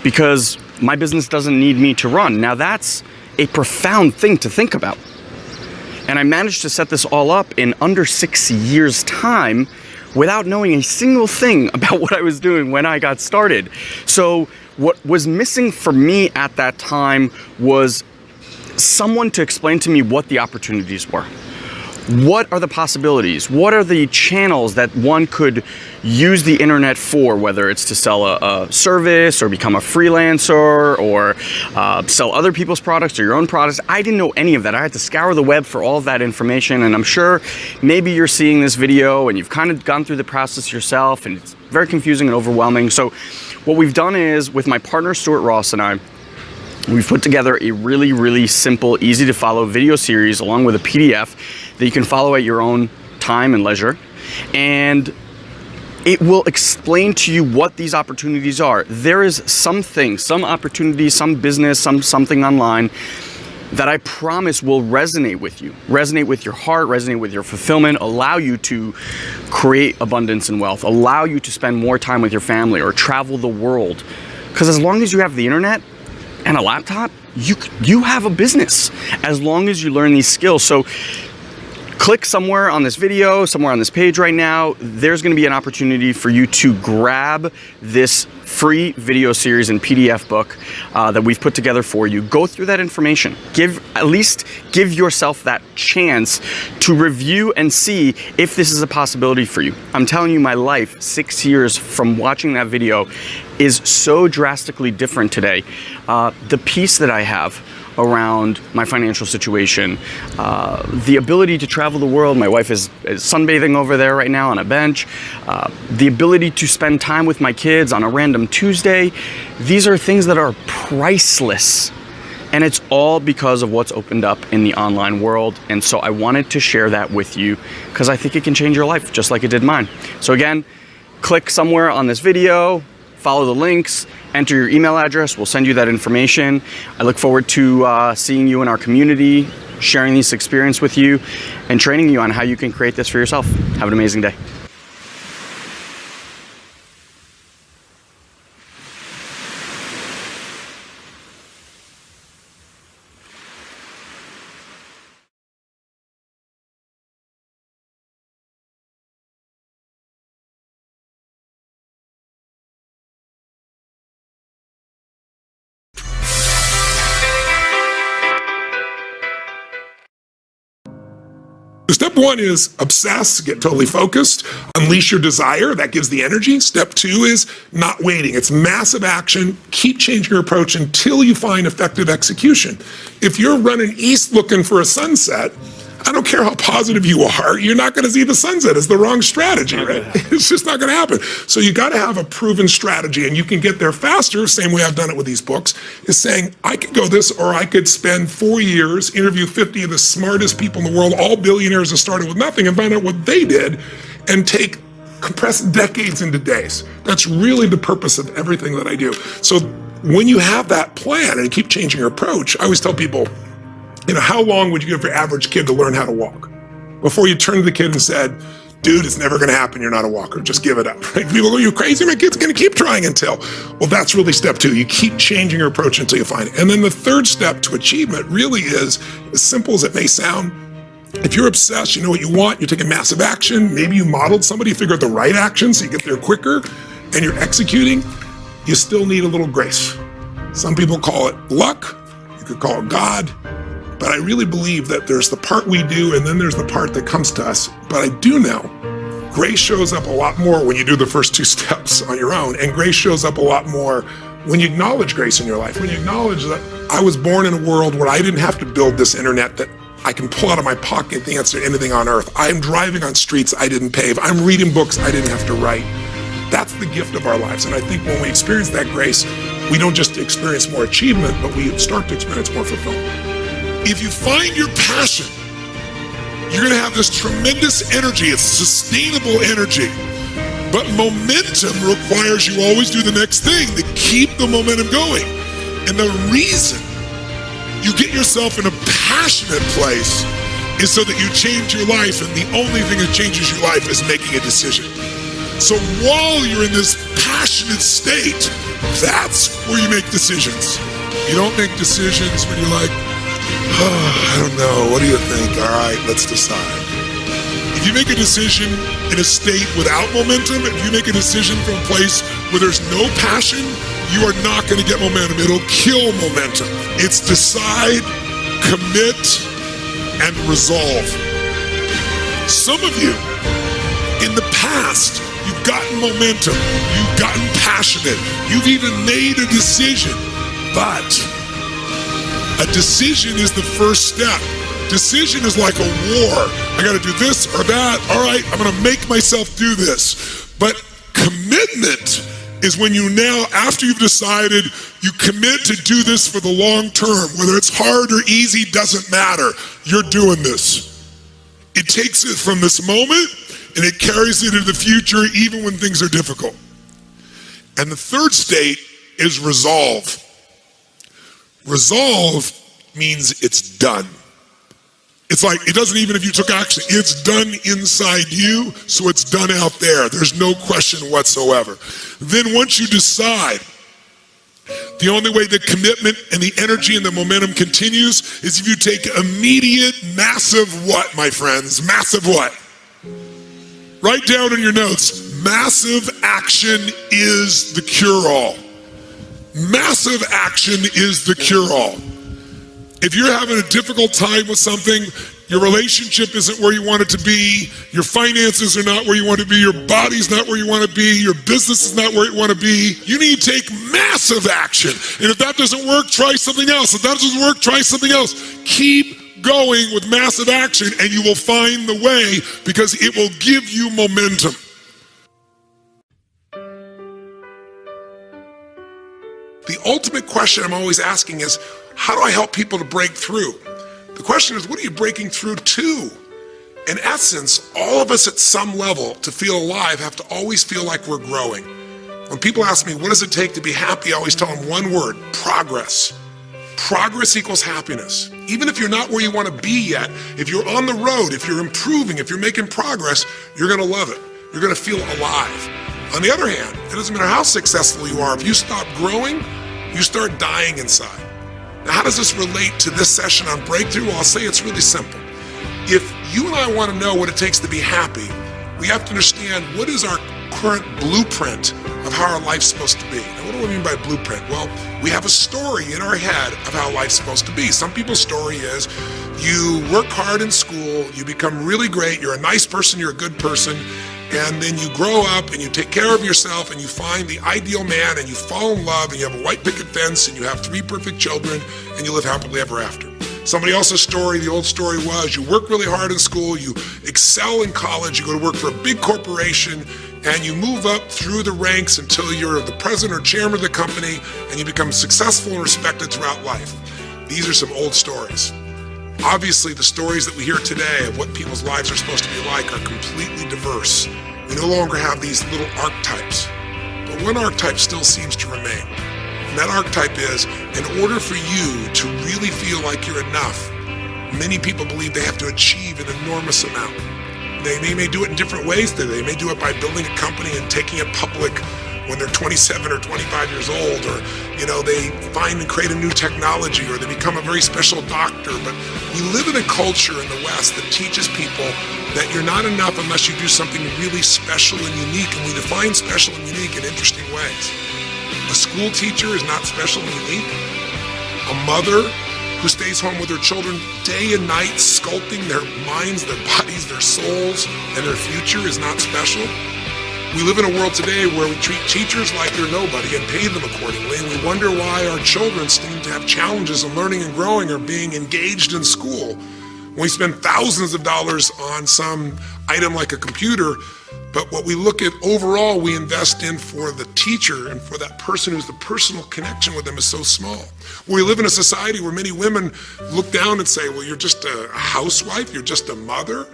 because my business doesn't need me to run. Now that's a profound thing to think about. And I managed to set this all up in under 6 years' time without knowing a single thing about what I was doing when I got started. So what was missing for me at that time was someone to explain to me what the opportunities were. What are the possibilities? What are the channels that one could use the internet for, whether it's to sell a service or become a freelancer or sell other people's products or your own products? I didn't know any of that. I had to scour the web for all of that information, and I'm sure maybe you're seeing this video and you've kind of gone through the process yourself and it's very confusing and overwhelming. So what we've done is, with my partner Stuart Ross and I, we've put together a really, really simple, easy to follow video series along with a PDF that you can follow at your own time and leisure. And it will explain to you what these opportunities are. There is something, some opportunity, some business, something online that I promise will resonate with you, resonate with your heart, resonate with your fulfillment, allow you to create abundance and wealth, allow you to spend more time with your family or travel the world. Because as long as you have the internet and a laptop, you have a business, as long as you learn these skills. So click somewhere on this video, somewhere on this page right now. There's going to be an opportunity for you to grab this free video series and PDF book that we've put together for you. Go through that information. At least give yourself that chance to review and see if this is a possibility for you. I'm telling you, my life 6 years from watching that video is so drastically different today. The peace that I have around my financial situation, the ability to travel the world. My wife is sunbathing over there right now on a bench. The ability to spend time with my kids on a random Tuesday. These are things that are priceless. And it's all because of what's opened up in the online world. And so I wanted to share that with you because I think it can change your life just like it did mine. So again, click somewhere on this video, follow the links, enter your email address. We'll send you that information. I look forward to seeing you in our community, sharing this experience with you, and training you on how you can create this for yourself. Have an amazing day. Step one is obsess, get totally focused, unleash your desire, that gives the energy. Step two is not waiting. It's massive action, keep changing your approach until you find effective execution. If you're running east looking for a sunset, I don't care how positive you are, you're not going to see the sunset. It's the wrong strategy, right? It's just not going to happen. So you got to have a proven strategy, and you can get there faster, same way I've done it with these books, is saying, I could go this, or I could spend 4 years, interview 50 of the smartest people in the world, all billionaires that started with nothing, and find out what they did, and compress decades into days. That's really the purpose of everything that I do. So when you have that plan and you keep changing your approach, I always tell people, How long would you give your average kid to learn how to walk? Before you turned to the kid and said, dude, it's never gonna happen, you're not a walker, just give it up. Right? People go, you crazy? My kid's gonna keep trying until. Well, that's really step 2. You keep changing your approach until you find it. And then the third step to achievement really is, as simple as it may sound, if you're obsessed, you know what you want, you're taking massive action, maybe you modeled somebody, figure out the right action so you get there quicker, and you're executing, you still need a little grace. Some people call it luck, you could call it God, but I really believe that there's the part we do and then there's the part that comes to us. But I do know grace shows up a lot more when you do the first 2 steps on your own, and grace shows up a lot more when you acknowledge grace in your life, when you acknowledge that I was born in a world where I didn't have to build this internet that I can pull out of my pocket the answer to anything on earth. I'm driving on streets I didn't pave. I'm reading books I didn't have to write. That's the gift of our lives. And I think when we experience that grace, we don't just experience more achievement, but we start to experience more fulfillment. If you find your passion, you're gonna have this tremendous energy. It's sustainable energy. But momentum requires you always do the next thing to keep the momentum going. And the reason you get yourself in a passionate place is so that you change your life, and the only thing that changes your life is making a decision. So while you're in this passionate state, that's where you make decisions. You don't make decisions when you're like, oh, I don't know, what do you think? All right, let's decide. If you make a decision in a state without momentum, if you make a decision from a place where there's no passion, you are not going to get momentum. It'll kill momentum. It's decide, commit, and resolve. Some of you, in the past, you've gotten momentum, you've gotten passionate, you've even made a decision, but a decision is the first step. Decision is like a war. I got to do this or that. All right, I'm going to make myself do this. But commitment is when you now, after you've decided, you commit to do this for the long term. Whether it's hard or easy, doesn't matter. You're doing this. It takes it from this moment and it carries it into the future even when things are difficult. And the third state is resolve. Resolve means it's done. It's like, it doesn't even if you took action, it's done inside you, so it's done out there. There's no question whatsoever. Then once you decide, the only way the commitment and the energy and the momentum continues is if you take immediate, massive what, my friends? Massive what? Write down in your notes, massive action is the cure-all. Massive action is the cure-all. If you're having a difficult time with something, your relationship isn't where you want it to be, your finances are not where you want to be, your body's not where you want to be, your business is not where you want to be, you need to take massive action. And if that doesn't work, try something else. If that doesn't work, try something else. Keep going with massive action and you will find the way because it will give you momentum. The ultimate question I'm always asking is, how do I help people to break through? The question is, what are you breaking through to? In essence, all of us at some level to feel alive have to always feel like we're growing. When people ask me, what does it take to be happy? I always tell them one word, progress. Progress equals happiness. Even if you're not where you want to be yet, if you're on the road, if you're improving, if you're making progress, you're going to love it. You're going to feel alive. On the other hand, it doesn't matter how successful you are. If you stop growing, you start dying inside. Now, how does this relate to this session on breakthrough? Well, I'll say it's really simple. If you and I want to know what it takes to be happy, we have to understand what is our current blueprint of how our life's supposed to be. Now, what do I mean by blueprint? Well, we have a story in our head of how life's supposed to be. Some people's story is you work hard in school, you become really great, you're a nice person, you're a good person, and then you grow up and you take care of yourself and you find the ideal man and you fall in love and you have a white picket fence and you have 3 perfect children and you live happily ever after. Somebody else's story, the old story was you work really hard in school, you excel in college, you go to work for a big corporation and you move up through the ranks until you're the president or chairman of the company and you become successful and respected throughout life. These are some old stories. Obviously, the stories that we hear today of what people's lives are supposed to be like are completely diverse. We no longer have these little archetypes, but one archetype still seems to remain. And that archetype is, in order for you to really feel like you're enough, Many people believe they have to achieve an enormous amount. They may do it in different ways. They may do it by building a company and taking it public when they're 27 or 25 years old, or they find and create a new technology, or they become a very special doctor. But we live in a culture in the West that teaches people that you're not enough unless you do something really special and unique, and we define special and unique in interesting ways. A school teacher is not special and unique. A mother who stays home with her children day and night, sculpting their minds, their bodies, their souls, and their future is not special. We live in a world today where we treat teachers like they're nobody and pay them accordingly, and we wonder why our children seem to have challenges in learning and growing or being engaged in school. We spend thousands of dollars on some item like a computer, but what we look at overall we invest in for the teacher and for that person who's the personal connection with them is so small. We live in a society where many women look down and say, well, you're just a housewife, you're just a mother.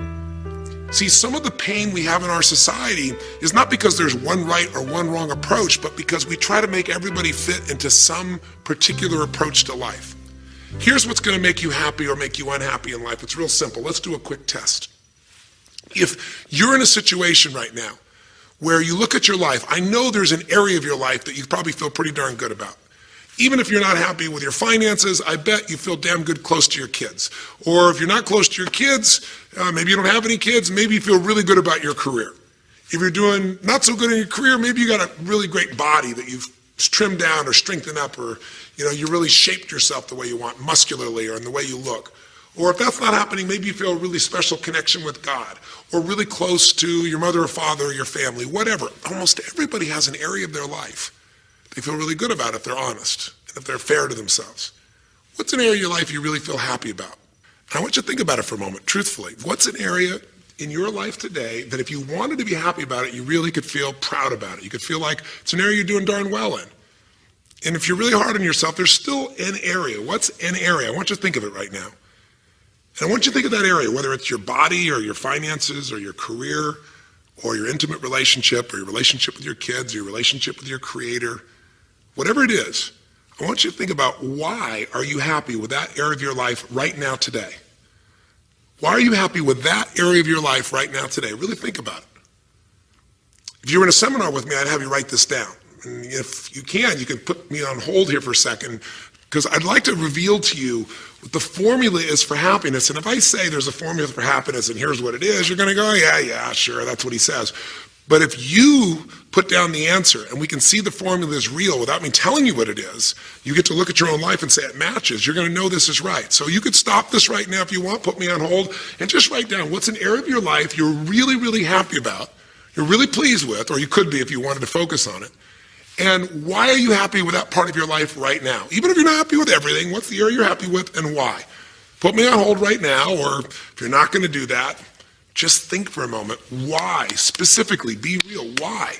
See, some of the pain we have in our society is not because there's one right or one wrong approach, but because we try to make everybody fit into some particular approach to life. Here's what's going to make you happy or make you unhappy in life. It's real simple. Let's do a quick test. If you're in a situation right now where you look at your life, I know there's an area of your life that you probably feel pretty darn good about. Even if you're not happy with your finances, I bet you feel damn good close to your kids. Or if you're not close to your kids, maybe you don't have any kids, maybe you feel really good about your career. If you're doing not so good in your career, maybe you got a really great body that you've trimmed down or strengthened up, or you really shaped yourself the way you want, muscularly, or in the way you look. Or if that's not happening, maybe you feel a really special connection with God, or really close to your mother or father or your family, whatever. Almost everybody has an area of their life they feel really good about if they're honest and if they're fair to themselves. What's an area of your life you really feel happy about? And I want you to think about it for a moment, truthfully. What's an area in your life today that if you wanted to be happy about it, you really could feel proud about it? You could feel like it's an area you're doing darn well in. And if you're really hard on yourself, there's still an area. What's an area? I want you to think of it right now. And I want you to think of that area, whether it's your body or your finances or your career or your intimate relationship or your relationship with your kids or your relationship with your creator, whatever it is. I want you to think about, why are you happy with that area of your life right now today? Why are you happy with that area of your life right now today? Really think about it. If you were in a seminar with me, I'd have you write this down. And if you can put me on hold here for a second, because I'd like to reveal to you what the formula is for happiness. And if I say there's a formula for happiness and here's what it is, you're going to go, yeah, sure, that's what he says. But if you put down the answer and we can see the formula is real without me telling you what it is, you get to look at your own life and say it matches. You're going to know this is right. So you could stop this right now if you want, put me on hold, and just write down what's an area of your life you're really, really happy about, you're really pleased with, or you could be if you wanted to focus on it. And why are you happy with that part of your life right now? Even if you're not happy with everything, what's the area you're happy with and why? Put me on hold right now, or if you're not going to do that, just think for a moment. Why? Specifically, be real. Why?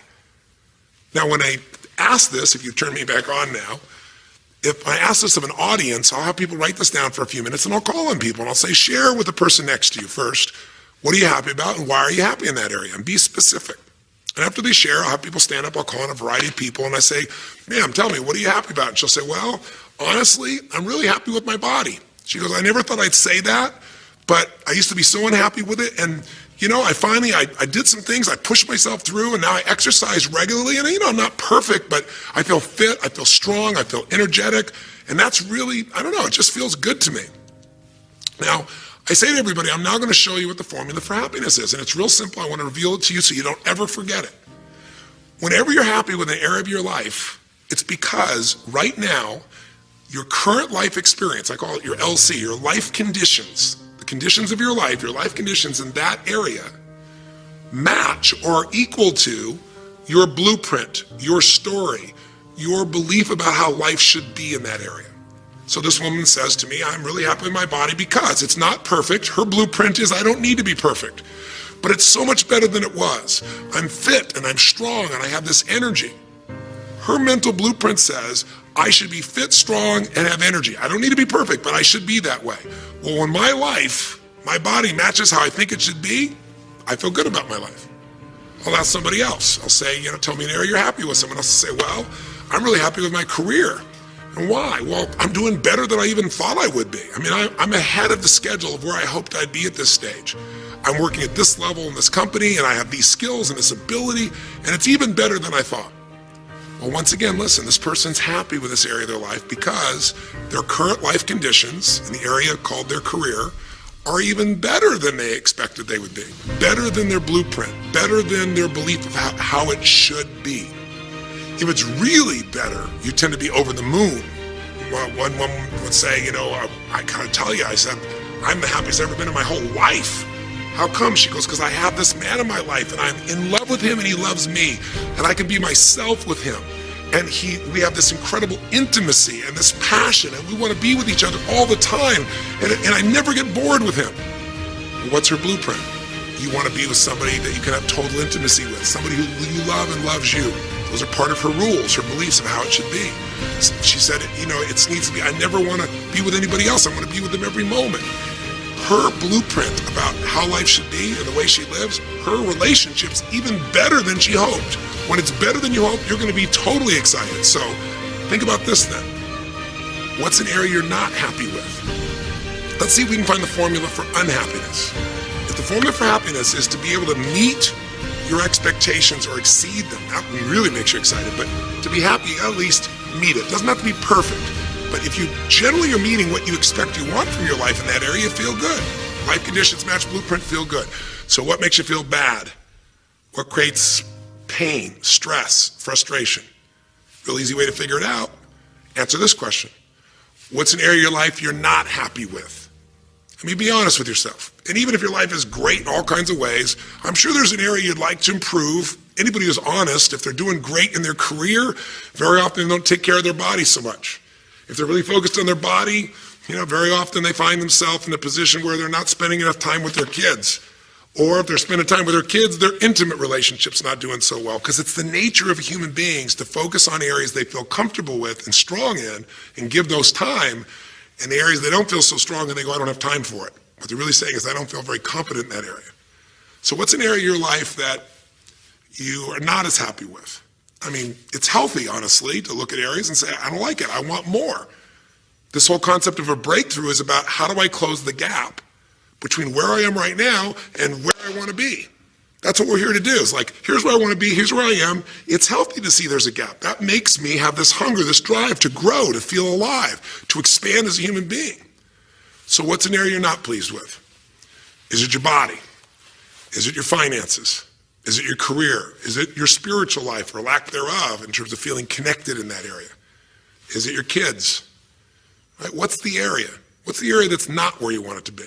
Now, when I ask this, if you turn me back on now, if I ask this of an audience, I'll have people write this down for a few minutes, and I'll call on people, and I'll say, share with the person next to you first. What are you happy about, and why are you happy in that area? And be specific. And after they share, I'll have people stand up, I'll call on a variety of people, and I say, ma'am, tell me, what are you happy about? And she'll say, well, honestly, I'm really happy with my body. She goes, I never thought I'd say that, but I used to be so unhappy with it, and I did some things, I pushed myself through, and now I exercise regularly, and I'm not perfect, but I feel fit, I feel strong, I feel energetic, and that's really, it just feels good to me. Now, I say to everybody, I'm now going to show you what the formula for happiness is, and it's real simple. I want to reveal it to you so you don't ever forget it. Whenever you're happy with an area of your life, it's because right now, your current life experience, I call it your LC, your life conditions, the conditions of your life conditions in that area match or are equal to your blueprint, your story, your belief about how life should be in that area. So this woman says to me, I'm really happy with my body because it's not perfect. Her blueprint is I don't need to be perfect, but it's so much better than it was. I'm fit and I'm strong and I have this energy. Her mental blueprint says I should be fit, strong, and have energy. I don't need to be perfect, but I should be that way. Well, when my life, my body matches how I think it should be, I feel good about my life. I'll ask somebody else. I'll say, tell me an area you're happy with. Someone else will say, well, I'm really happy with my career. And why? Well, I'm doing better than I even thought I would be. I mean, I'm ahead of the schedule of where I hoped I'd be at this stage. I'm working at this level in this company, and I have these skills and this ability, and it's even better than I thought. Well, once again, listen, this person's happy with this area of their life because their current life conditions in the area called their career are even better than they expected they would be, better than their blueprint, better than their belief of how it should be. If it's really better, you tend to be over the moon. One woman would say, I gotta tell you, I said, I'm the happiest I've ever been in my whole life. How come? She goes, because I have this man in my life and I'm in love with him and he loves me and I can be myself with him. And we have this incredible intimacy and this passion and we want to be with each other all the time and I never get bored with him. Well, what's her blueprint? You want to be with somebody that you can have total intimacy with, somebody who you love and loves you. Those are part of her rules, her beliefs of how it should be. She said, it needs to be, I never want to be with anybody else. I want to be with them every moment. Her blueprint about how life should be and the way she lives, her relationship's even better than she hoped. When it's better than you hoped, you're going to be totally excited. So think about this then. What's an area you're not happy with? Let's see if we can find the formula for unhappiness. If the formula for happiness is to be able to meet your expectations or exceed them, that really makes you excited, but to be happy, at least meet it. It doesn't have to be perfect. But if you generally are meeting what you expect you want from your life in that area, you feel good. Life conditions match blueprint, feel good. So what makes you feel bad? What creates pain, stress, frustration? Real easy way to figure it out. Answer this question. What's an area of your life you're not happy with? I mean, be honest with yourself. And even if your life is great in all kinds of ways, I'm sure there's an area you'd like to improve. Anybody who's honest, if they're doing great in their career, very often they don't take care of their body so much. If they're really focused on their body, very often they find themselves in a position where they're not spending enough time with their kids. Or if they're spending time with their kids, their intimate relationship's not doing so well. Because it's the nature of human beings to focus on areas they feel comfortable with and strong in and give those time. And the areas they don't feel so strong and they go, I don't have time for it. What they're really saying is, I don't feel very competent in that area. So what's an area of your life that you are not as happy with? I mean, it's healthy, honestly, to look at areas and say, I don't like it, I want more. This whole concept of a breakthrough is about how do I close the gap between where I am right now and where I want to be. That's what we're here to do. It's like, here's where I want to be, here's where I am. It's healthy to see there's a gap. That makes me have this hunger, this drive to grow, to feel alive, to expand as a human being. So what's an area you're not pleased with? Is it your body? Is it your finances? Is it your career? Is it your spiritual life or lack thereof in terms of feeling connected in that area? Is it your kids? Right? What's the area? What's the area that's not where you want it to be?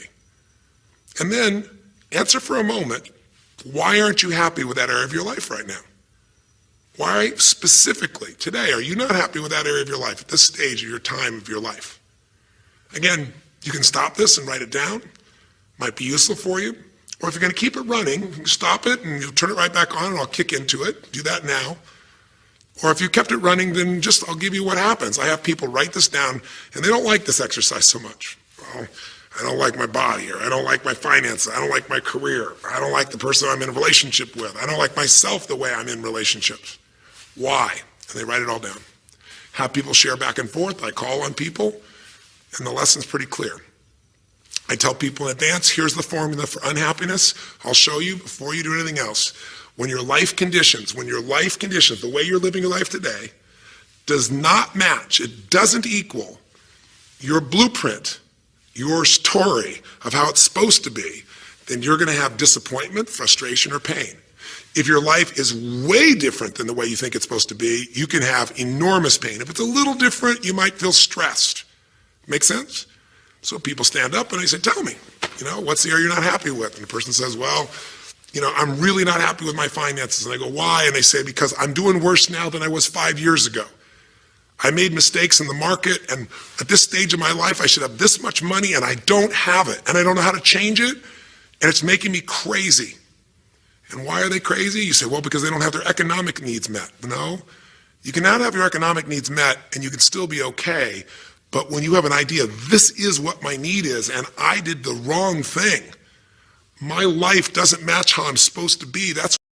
And then answer for a moment, why aren't you happy with that area of your life right now? Why specifically today are you not happy with that area of your life at this stage of your time of your life? Again, you can stop this and write it down. Might be useful for you. Or if you're going to keep it running, you can stop it and you'll turn it right back on and I'll kick into it. Do that now. Or if you kept it running, then I'll give you what happens. I have people write this down and they don't like this exercise so much. Well, I don't like my body, or I don't like my finances, I don't like my career, I don't like the person I'm in a relationship with, I don't like myself the way I'm in relationships. Why? And they write it all down. Have people share back and forth. I call on people, and the lesson's pretty clear. I tell people in advance, here's the formula for unhappiness. I'll show you before you do anything else. When your life conditions, the way you're living your life today, does not match, it doesn't equal your blueprint, your story of how it's supposed to be, then you're going to have disappointment, frustration, or pain. If your life is way different than the way you think it's supposed to be, you can have enormous pain. If it's a little different, you might feel stressed. Make sense? So people stand up and they say, tell me, what's the area you're not happy with? And the person says, well, I'm really not happy with my finances. And I go, why? And they say, because I'm doing worse now than I was 5 years ago. I made mistakes in the market, and at this stage of my life, I should have this much money, and I don't have it, and I don't know how to change it, and it's making me crazy. And why are they crazy? You say, well, because they don't have their economic needs met. No, you can not have your economic needs met, and you can still be okay, but when you have an idea, this is what my need is, and I did the wrong thing, my life doesn't match how I'm supposed to be, that's